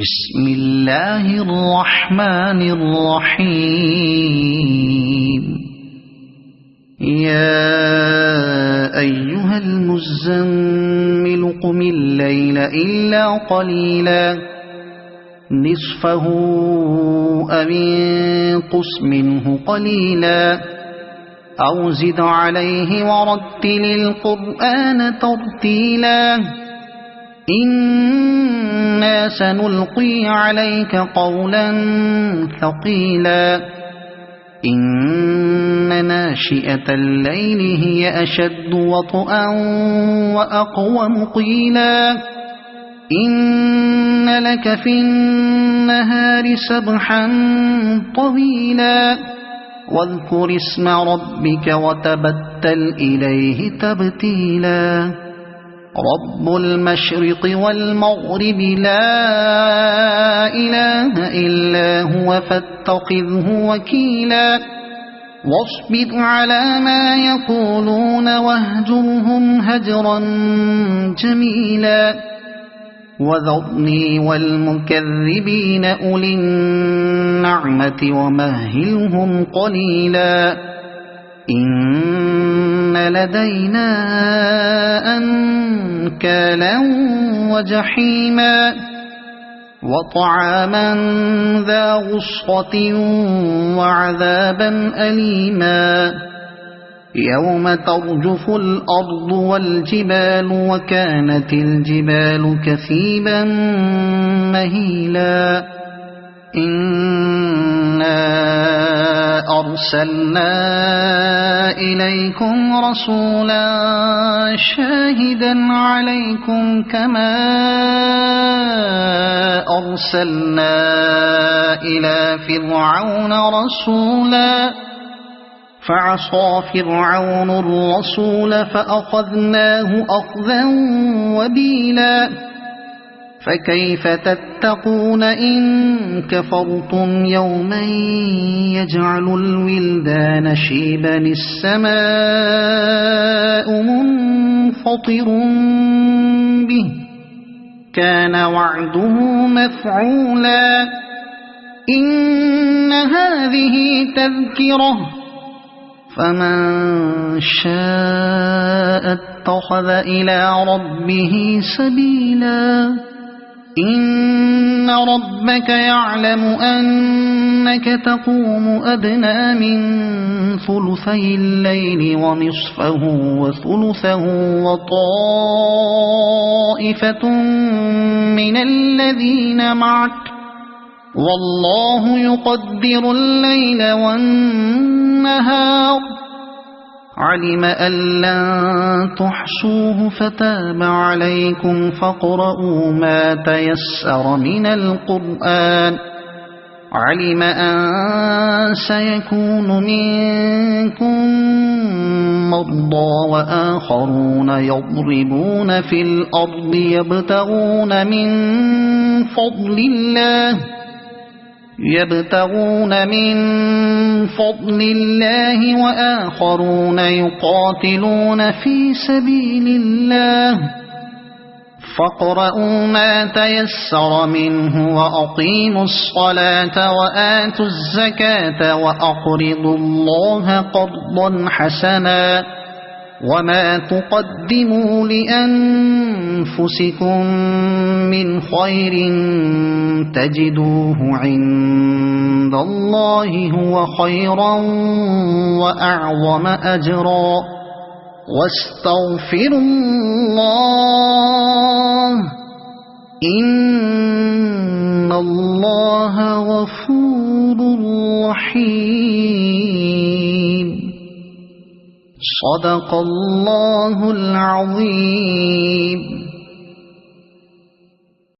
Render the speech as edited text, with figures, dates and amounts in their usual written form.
بسم الله الرحمن الرحيم. يا أيها المزمل قم الليل إلا قليلا نصفه أو انقص منه قليلا أو زد عليه ورتل القرآن ترتيلا إنا سنلقي عليك قولا ثقيلا إن ناشئة الليل هي أشد وطئا وأقوم قيلا إن لك في النهار سبحا طويلا واذكر اسم ربك وتبتل إليه تبتيلا رب المشرق والمغرب لا إله إلا هو فاتخذه وكيلا واصبر على ما يقولون واهجرهم هجرا جميلا وذرني والمكذبين أولي النعمة ومهلهم قليلا إن لدينا أنكالا وجحيما وطعاما ذا غصة وعذابا أليما يوم ترجف الأرض والجبال وكانت الجبال كثيبا مهيلا إنا أرسلنا إليكم رسولا شاهدا عليكم كما أرسلنا إلى فرعون رسولا فعصى فرعون الرسول فأخذناه أخذا وبيلا فكيف تتقون إن كفرتم يوما يجعل الولدان شيبا السماء منفطر به كان وعده مفعولا إن هذه تذكرة فمن شاء اتخذ إلى ربه سبيلا إن ربك يعلم أنك تقوم أدنى من ثلثي الليل ونصفه وثلثه وطائفة من الذين معك والله يقدر الليل والنهار علم أن لن تحصوه فتاب عليكم فاقرؤوا ما تيسر من القرآن علم أن سيكون منكم مرضى وآخرون يضربون في الأرض يبتغون من فضل الله وآخرون يقاتلون في سبيل الله فاقرؤوا ما تيسر منه وأقيموا الصلاة وآتوا الزكاة وأقرضوا الله قرضا حسنا وما تقدموا لأنفسكم من خير تجدوه عند الله هو خيرا وأعظم أجرا واستغفروا الله إن الله غفور رحيم صدق الله العظيم.